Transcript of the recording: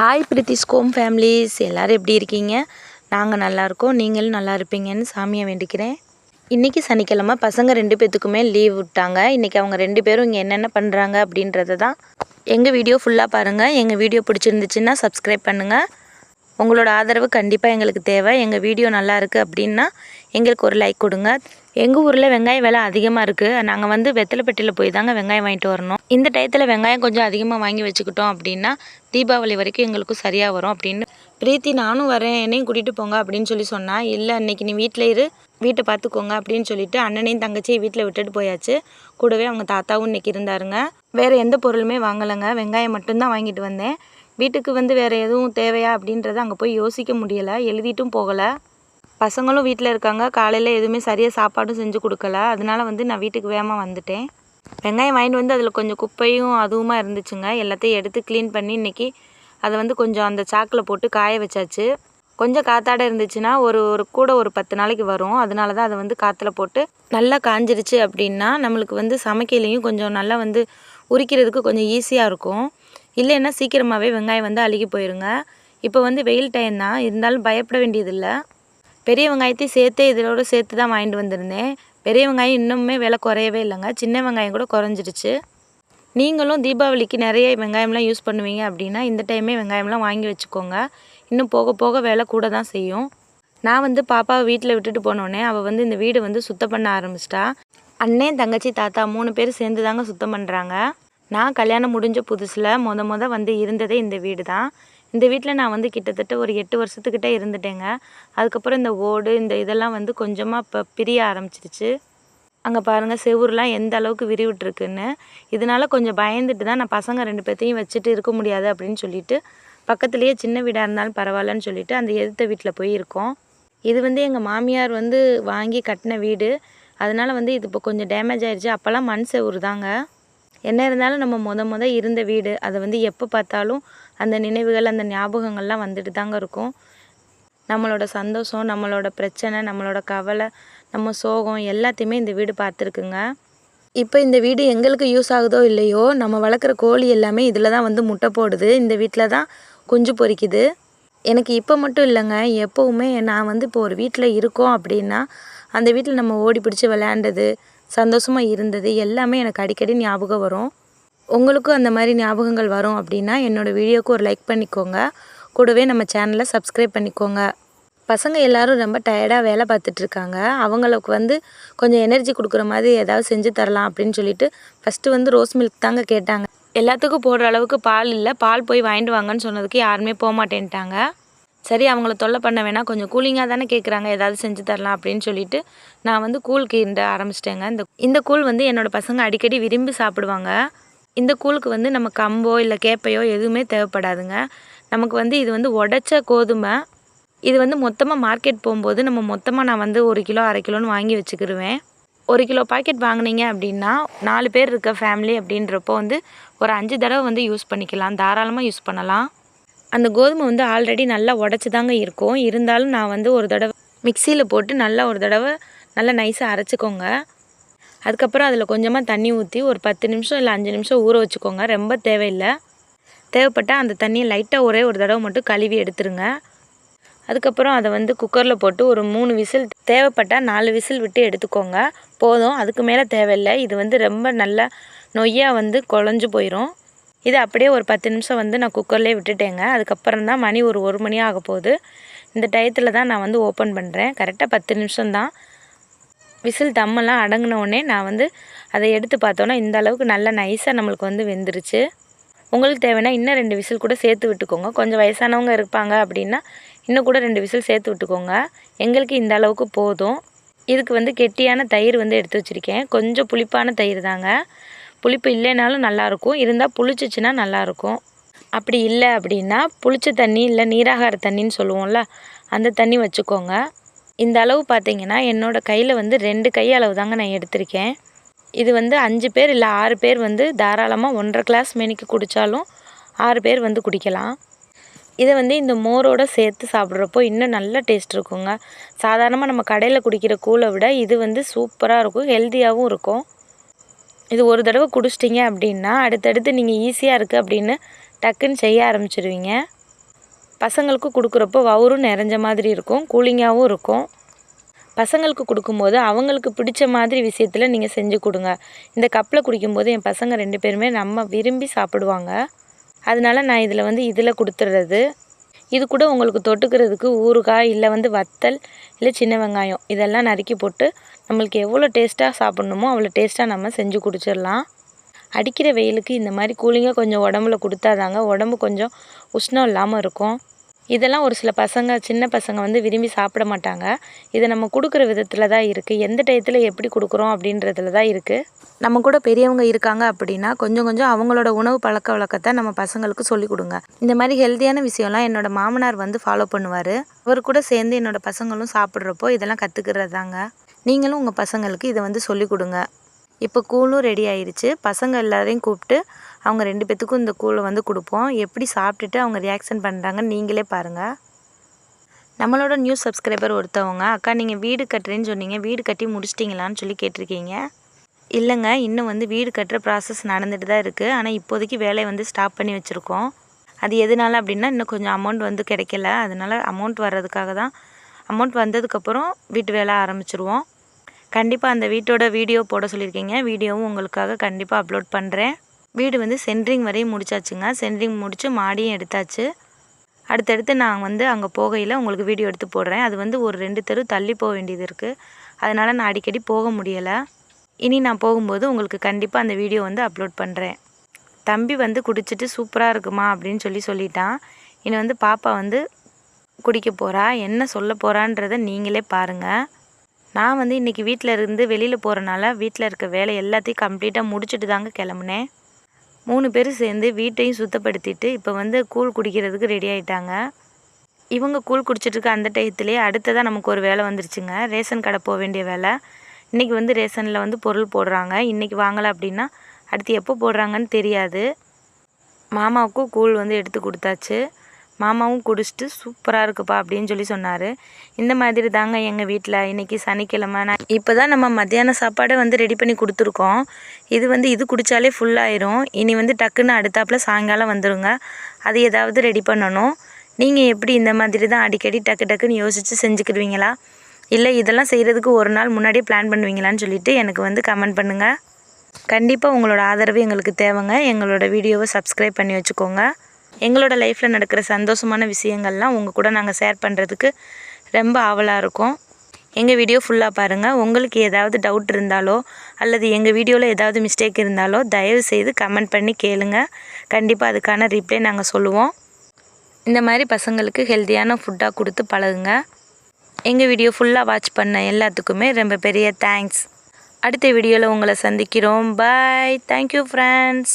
Hi Prithu's Kom families, எல்லோரும் எப்படி இருக்கீங்க? நாங்கள் நல்லாயிருக்கோம், நீங்களும் நல்லா இருப்பீங்கன்னு சாமியை வேண்டிக்கிறேன். இன்றைக்கி சனிக்கிழமை, பசங்க 2 பேர்த்துக்குமே லீவ் விட்டாங்க. இன்றைக்கி அவங்க 2 பேரும் இங்கே என்னென்ன பண்ணுறாங்க அப்படின்றத தான். எங்கள் வீடியோ ஃபுல்லாக பாருங்கள். எங்கள் வீடியோ பிடிச்சிருந்துச்சுன்னா சப்ஸ்கிரைப் பண்ணுங்கள். உங்களோட ஆதரவு கண்டிப்பாக எங்களுக்கு தேவை. எங்கள் வீடியோ நல்லா இருக்குது அப்படின்னா எங்களுக்கு ஒரு லைக் கொடுங்க. எங்கள் ஊரில் வெங்காயம் விலை அதிகமாக இருக்குது. நாங்கள் வெத்தலைப்பட்டியில் போய் தாங்க வெங்காயம் வாங்கிட்டு வரணும். இந்த டயத்தில் வெங்காயம் கொஞ்சம் அதிகமாக வாங்கி வச்சுக்கிட்டோம் அப்படின்னா தீபாவளி வரைக்கும் எங்களுக்கும் சரியாக வரும் அப்படின்னு பிரீத்தி நானும் வரேன், என்னையும் கூட்டிகிட்டு போங்க அப்படின்னு சொல்லி சொன்னால், இல்லை அன்றைக்கி நீ வீட்டில் இரு, வீட்டை பார்த்துக்கோங்க அப்படின்னு சொல்லிட்டு அண்ணனையும் தங்கச்சியும் வீட்டில் விட்டுட்டு போயாச்சு. கூடவே அவங்க தாத்தாவும் இன்றைக்கி இருந்தாருங்க. வேறு எந்த பொருளுமே வாங்கலைங்க, வெங்காயம் மட்டும்தான் வாங்கிட்டு வந்தேன். வீட்டுக்கு வேறு எதுவும் தேவையா அப்படின்றத அங்கே போய் யோசிக்க முடியலை, எழுதிட்டும் போகலை. பசங்களும் வீட்டில் இருக்காங்க. காலையில் எதுவுமே சரியாக சாப்பாடும் செஞ்சு கொடுக்கல. அதனால நான் வீட்டுக்கு வேகமாக வந்துட்டேன். வெங்காயம் வாங்கிட்டு அதில் கொஞ்சம் குப்பையும் அதுவுமா இருந்துச்சுங்க. எல்லாத்தையும் எடுத்து க்ளீன் பண்ணி இன்றைக்கி அதை கொஞ்சம் அந்த சாக்கில் போட்டு காய வச்சாச்சு. கொஞ்சம் காத்தாட இருந்துச்சுன்னா கூட ஒரு 10 நாளைக்கு வரும். அதனால தான் அதை காற்றுல போட்டு நல்லா காஞ்சிருச்சு அப்படின்னா நம்மளுக்கு சமைக்கையிலையும் கொஞ்சம் நல்லா உரிக்கிறதுக்கு கொஞ்சம் ஈஸியாக இருக்கும். இல்லைன்னா சீக்கிரமாகவே வெங்காயம் அழுகி போயிருங்க. இப்போ வெயில் டைம் தான், இருந்தாலும் பயப்பட வேண்டியதில்லை. பெரிய வெங்காயத்தையும் இதோட சேர்த்து தான் வாங்கிட்டு வந்திருந்தேன். பெரிய வெங்காயம் இன்னுமே விலை குறையவே இல்லைங்க. சின்ன வெங்காயம் கூட குறைஞ்சிருச்சு. நீங்களும் தீபாவளிக்கு நிறைய வெங்காயம்லாம் யூஸ் பண்ணுவீங்க அப்படின்னா இந்த டைமே வெங்காயம்லாம் வாங்கி வச்சுக்கோங்க. இன்னும் போக போக விலை கூட தான் செய்யும். நான் பாப்பாவை வீட்டில் விட்டுட்டு போனோடனே அவள் இந்த வீடு சுத்தம் பண்ண ஆரம்பிச்சிட்டா. அண்ணன், தங்கச்சி, தாத்தா 3 பேர் சேர்ந்து தாங்க சுத்தம் பண்ணுறாங்க. நான் கல்யாணம் முடிஞ்ச புதுசில் இருந்ததே இந்த வீடு தான். இந்த வீட்டில் நான் கிட்டத்தட்ட ஒரு 8 வருஷத்துக்கிட்ட இருந்துட்டேங்க. அதுக்கப்புறம் இந்த ஓடு இதெல்லாம் கொஞ்சமாக இப்போ பிரிய ஆரம்பிச்சிருச்சு. அங்கே பாருங்கள், செவுருலாம் எந்த அளவுக்கு விரிவிட்டுருக்குன்னு. இதனால் கொஞ்சம் பயந்துட்டு தான் நான் பசங்க 2 பேர்த்தையும் வச்சுட்டு இருக்க முடியாது அப்படின்னு சொல்லிட்டு பக்கத்துலேயே சின்ன வீடாக இருந்தாலும் பரவாயில்லன்னு சொல்லிட்டு அந்த எதிர்த்த வீட்டில் போய் இருக்கோம். இது எங்கள் மாமியார் வாங்கி கட்டின வீடு. அதனால் இது இப்போ கொஞ்சம் டேமேஜ் ஆகிடுச்சு. அப்போல்லாம் மண் செவுரு தாங்க. என்ன இருந்தாலும் நம்ம இருந்த வீடு, அதை எப்போ பார்த்தாலும் அந்த நினைவுகள், அந்த ஞாபகங்கள்லாம் வந்துட்டு தாங்க இருக்கும். நம்மளோட சந்தோஷம், நம்மளோட பிரச்சனை, நம்மளோட கவலை, நம்ம சோகம் எல்லாத்தையுமே இந்த வீடு பார்த்துருக்குங்க. இப்போ இந்த வீடு எங்களுக்கு யூஸ் ஆகுதோ இல்லையோ, நம்ம வளர்க்குற கோழி எல்லாமே இதில் தான் முட்டை போடுது. இந்த வீட்டில் தான் குஞ்சு பொரிக்குது. எனக்கு இப்போ மட்டும் இல்லைங்க, எப்போவுமே நான் இப்போ ஒரு வீட்டில் இருக்கோம் அப்படின்னா அந்த வீட்டில் நம்ம ஓடி பிடிச்சி விளையாண்டது, சந்தோஷமாக இருந்தது எல்லாமே எனக்கு அடிக்கடி ஞாபகம் வரும். உங்களுக்கும் அந்த மாதிரி ஞாபகங்கள் வரும் அப்படின்னா என்னோடய வீடியோவுக்கு ஒரு லைக் பண்ணிக்கோங்க. கூடவே நம்ம சேனலை சப்ஸ்கிரைப் பண்ணிக்கோங்க. பசங்க எல்லோரும் ரொம்ப டயர்டாக வேலை பார்த்துட்ருக்காங்க. அவங்களுக்கு கொஞ்சம் எனர்ஜி கொடுக்குற மாதிரி ஏதாவது செஞ்சு தரலாம் அப்படின்னு சொல்லிட்டு ஃபஸ்ட்டு ரோஸ் மில்க் தாங்க கேட்டாங்க. எல்லாத்துக்கும் போடுற அளவுக்கு பால் இல்லை, பால் போய் வாங்கிட்டு வாங்கன்னு சொன்னதுக்கு யாருமே போக மாட்டேன்ட்டாங்க. சரி, அவங்கள தொல்லை பண்ண வேணாம், கொஞ்சம் கூலிங்காக தானே கேட்குறாங்க, ஏதாவது செஞ்சு தரலாம் அப்படின்னு சொல்லிட்டு நான் கூழ் கிண்ட ஆரம்பிச்சிட்டேங்க. இந்த கூழ் என்னோடய பசங்க அடிக்கடி விரும்பி சாப்பிடுவாங்க. இந்த கூழுக்கு நம்ம கம்போ இல்லை கேப்பையோ எதுவுமே தேவைப்படாதுங்க. நமக்கு இது உடைச்ச கோதுமை. இது மொத்தமாக மார்க்கெட் போகும்போது மொத்தமாக நான் 1 கிலோ 1/2 கிலோன்னு வாங்கி வச்சுக்கிருவேன். 1 கிலோ பாக்கெட் வாங்கினீங்க அப்படின்னா 4 பேர் இருக்க ஃபேமிலி அப்படின்றப்போ ஒரு 5 தடவை யூஸ் பண்ணிக்கலாம், தாராளமாக யூஸ் பண்ணலாம். அந்த கோதுமை ஆல்ரெடி நல்லா உடச்சி தாங்க இருக்கும். இருந்தாலும் நான் ஒரு தடவை மிக்சியில் போட்டு ஒரு தடவை நல்லா நைஸாக அரைச்சிக்கோங்க. அதுக்கப்புறம் அதில் கொஞ்சமாக தண்ணி ஊற்றி ஒரு 10 நிமிஷம் இல்லை 5 நிமிஷம் ஊற வச்சுக்கோங்க. ரொம்ப தேவையில்லை. தேவைப்பட்டால் அந்த தண்ணியை லைட்டாக ஒரே ஒரு தடவை மட்டும் கழுவி எடுத்துருங்க. அதுக்கப்புறம் அதை குக்கரில் போட்டு ஒரு 3 விசில், தேவைப்பட்டால் 4 விசில் விட்டு எடுத்துக்கோங்க. போதும், அதுக்கு மேலே தேவையில்லை. இது ரொம்ப நல்லா நொய்யாக குழஞ்சு போயிடும். இது அப்படியே ஒரு 10 நிமிஷம் நான் குக்கர்லேயே விட்டுட்டேங்க. அதுக்கப்புறம் தான் மணி ஒரு 1 மணி ஆக போகுது. இந்த டயத்தில் தான் நான் ஓப்பன் பண்ணுறேன். கரெக்டாக 10 நிமிஷம்தான். விசில் தம்மெல்லாம் அடங்கினோடனே நான் அதை எடுத்து பார்த்தோன்னா இந்த அளவுக்கு நல்லா நைஸாக நம்மளுக்கு வெந்துருச்சு. உங்களுக்கு தேவைன்னா இன்னும் 2 விசில் கூட சேர்த்து விட்டுக்கோங்க. கொஞ்சம் வயசானவங்க இருப்பாங்க அப்படின்னா இன்னும் கூட 2 விசில் சேர்த்து விட்டுக்கோங்க. எங்களுக்கு இந்த அளவுக்கு போதும். இதுக்கு கெட்டியான தயிர் எடுத்து வச்சுருக்கேன். கொஞ்சம் புளிப்பான தயிர் தாங்க. புளிப்பு இல்லைனாலும் நல்லாயிருக்கும், இருந்தால் புளிச்சிச்சின்னா நல்லாயிருக்கும். அப்படி இல்லை அப்படின்னா புளிச்ச தண்ணி இல்லை நீராகார தண்ணின்னு சொல்லுவோம்ல, அந்த தண்ணி வச்சுக்கோங்க. இந்த அளவு பார்த்தீங்கன்னா என்னோடய கையில் 2 கை அளவு தாங்க நான் எடுத்திருக்கேன். இது 5 பேர் இல்லை 6 பேர் தாராளமாக 1.5 கிளாஸ் மேனிக்கு குடித்தாலும் 6 பேர் குடிக்கலாம். இதை இந்த மோரோடு சேர்த்து சாப்பிட்றப்போ இன்னும் நல்ல டேஸ்ட் இருக்குங்க. சாதாரணமாக நம்ம கடையில் குடிக்கிற கூழை விட இது சூப்பராக இருக்கும், ஹெல்த்தியாகவும் இருக்கும். இது ஒரு தடவை குடிச்சிட்டிங்க அப்படின்னா அடுத்தடுத்து நீங்கள் ஈஸியாக இருக்குது அப்படின்னு டக்குன்னு செய்ய ஆரம்பிச்சிடுவீங்க. பசங்களுக்கு கொடுக்குறப்போ வவுரும் நிறைஞ்ச மாதிரி இருக்கும், கூலிங்காகவும் இருக்கும். பசங்களுக்கு கொடுக்கும்போது அவங்களுக்கு பிடிச்ச மாதிரி விஷயத்தில் நீங்கள் செஞ்சு கொடுங்க. இந்த கப்பில் குடிக்கும்போது என் பசங்க 2 பேருமே நம்ம விரும்பி சாப்பிடுவாங்க. அதனால நான் இதில் கொடுத்துட்றது. இது கூட உங்களுக்கு தொட்டுக்கிறதுக்கு ஊறுகாய் இல்லை வத்தல் இல்லை சின்ன வெங்காயம் இதெல்லாம் நறுக்கி போட்டு நம்மளுக்கு எவ்வளோ டேஸ்ட்டாக சாப்பிட்ணுமோ அவ்வளோ டேஸ்ட்டாக நம்ம செஞ்சு குடிச்சிடலாம். அடிக்கிற வெயிலுக்கு இந்த மாதிரி கூலிங்காக கொஞ்சம் உடம்புல கொடுத்தாதாங்க உடம்பு கொஞ்சம் உஷ்ணம் இல்லாமல் இருக்கும். இதெல்லாம் ஒரு சில பசங்க, சின்ன பசங்க விரும்பி சாப்பிட மாட்டாங்க. இதை நம்ம கொடுக்குற விதத்தில் தான் இருக்குது, எந்த டயத்தில் எப்படி கொடுக்குறோம் அப்படின்றதுல தான் இருக்குது. நம்ம கூட பெரியவங்க இருக்காங்க அப்படின்னா கொஞ்சம் அவங்களோட உணவு பழக்க வழக்கத்தை நம்ம பசங்களுக்கு சொல்லிக் கொடுங்க. இந்த மாதிரி ஹெல்த்தியான விஷயம்லாம் என்னோடய மாமனார் ஃபாலோ பண்ணுவார். அவர் கூட சேர்ந்து என்னோடய பசங்களும் சாப்பிட்றப்போ இதெல்லாம் கற்றுக்கிறது தாங்க. நீங்களும் உங்கள் பசங்களுக்கு இதை சொல்லிக் கொடுங்க. இப்போ கூழும் ரெடி ஆயிடுச்சு. பசங்க எல்லாரையும் கூப்பிட்டு அவங்க 2 பேத்துக்கும் இந்த கூழை கொடுப்போம். எப்படி சாப்பிட்டுட்டு அவங்க ரியாக்ஷன் பண்ணுறாங்கன்னு நீங்களே பாருங்கள். நம்மளோட நியூ சப்ஸ்கிரைபர் ஒருத்தவங்க, அக்கா நீங்கள் வீடு கட்டுறேன்னு சொன்னீங்க, வீடு கட்டி முடிச்சிட்டிங்களான்னு சொல்லி கேட்டிருக்கீங்க. இல்லைங்க, இன்னும் வீடு கட்டுற ப்ராசஸ் நடந்துட்டு தான் இருக்குது. ஆனால் இப்போதைக்கு வேலையை ஸ்டாப் பண்ணி வச்சுருக்கோம். அது எதனால அப்படின்னா இன்னும் கொஞ்சம் அமௌண்ட் கிடைக்கல. அதனால் அமௌண்ட் வர்றதுக்காக தான். அமௌண்ட் வந்ததுக்கப்புறம் வீட்டு வேலை ஆரம்பிச்சிருவோம். கண்டிப்பாக அந்த வீட்டோட வீடியோ போட சொல்லியிருக்கீங்க. வீடியோவும் உங்களுக்காக கண்டிப்பாக அப்லோட் பண்ணுறேன். வீடு சென்ட்ரிங் வரையும் முடிச்சாச்சுங்க. சென்ட்ரிங் முடித்து மாடியும் எடுத்தாச்சு. அடுத்தடுத்து நான் அங்கே போகையில் உங்களுக்கு வீடியோ எடுத்து போடுறேன். அது ஒரு 2 தெரு தள்ளி போக வேண்டியது இருக்குது. அதனால் நான் அடிக்கடி போக முடியலை. இனி நான் போகும்போது உங்களுக்கு கண்டிப்பாக அந்த வீடியோ அப்லோட் பண்ணுறேன். தம்பி குடிச்சிட்டு சூப்பராக இருக்குமா அப்படின்னு சொல்லிட்டான். இனி பாப்பா குடிக்க போகிறா. என்ன சொல்ல போகிறான்றதை நீங்களே பாருங்கள். நான் இன்றைக்கி வீட்டில் இருந்து வெளியில் போகிறனால வீட்டில் இருக்க வேலை எல்லாத்தையும் கம்ப்ளீட்டாக முடிச்சுட்டு தாங்க கிளம்புனேன். 3 பேர் சேர்ந்து வீட்டையும் சுத்தப்படுத்திட்டு இப்போ கூழ் குடிக்கிறதுக்கு ரெடி ஆகிட்டாங்க. இவங்க கூழ் குடிச்சிட்ருக்க அந்த டயத்துலேயே அடுத்ததாக நமக்கு ஒரு வேலை வந்துருச்சுங்க. ரேஷன் கடை போக வேண்டிய வேலை. இன்றைக்கி ரேஷனில் பொருள் போடுறாங்க. இன்றைக்கி வாங்கலை அப்படின்னா அடுத்து எப்போ போடுறாங்கன்னு தெரியாது. மாமாவுக்கும் கூழ் எடுத்து கொடுத்தாச்சு. மாமாவும் குடிச்சிட்டு சூப்பராக இருக்குப்பா அப்படின்னு சொன்னார். இந்த மாதிரி தாங்க எங்கள் வீட்டில் இன்றைக்கி சனிக்கிழமை. நான் இப்போ தான் நம்ம மத்தியான சாப்பாடை ரெடி பண்ணி கொடுத்துருக்கோம். இது குடித்தாலே ஃபுல்லாயிரும். இனி டக்குன்னு அடுத்தாப்பில் சாயங்காலம் வந்துடுங்க. அது ஏதாவது ரெடி பண்ணணும். நீங்கள் எப்படி இந்த மாதிரி தான் அடிக்கடி டக்குன்னு யோசித்து செஞ்சுக்கிடுவீங்களா, இல்லை இதெல்லாம் செய்கிறதுக்கு ஒரு நாள் முன்னாடியே பிளான் பண்ணுவீங்களான்னு சொல்லிவிட்டு எனக்கு கமெண்ட் பண்ணுங்கள். கண்டிப்பாக உங்களோட ஆதரவு எங்களுக்கு தேவைங்க. எங்களோட வீடியோவை சப்ஸ்கிரைப் பண்ணி வச்சுக்கோங்க. எங்களோட லைஃப்பில் நடக்கிற சந்தோஷமான விஷயங்கள்லாம் உங்கள் கூட நாங்கள் ஷேர் பண்ணுறதுக்கு ரொம்ப ஆவலாக இருக்கும். எங்கள் வீடியோ ஃபுல்லாக பாருங்கள். உங்களுக்கு ஏதாவது டவுட் இருந்தாலோ அல்லது எங்கள் வீடியோவில் ஏதாவது மிஸ்டேக் இருந்தாலோ தயவு செய்து கமெண்ட் பண்ணி கேளுங்க. கண்டிப்பாக அதுக்கான ரிப்ளை நாங்கள் சொல்லுவோம். இந்த மாதிரி பசங்களுக்கு ஹெல்த்தியான ஃபுட்டாக கொடுத்து பழகுங்க. எங்கள் வீடியோ ஃபுல்லாக வாட்ச் பண்ண எல்லாத்துக்குமே ரொம்ப பெரிய தேங்க்ஸ். அடுத்த வீடியோவில் உங்களை சந்திக்கிறோம். பாய். Thank you friends.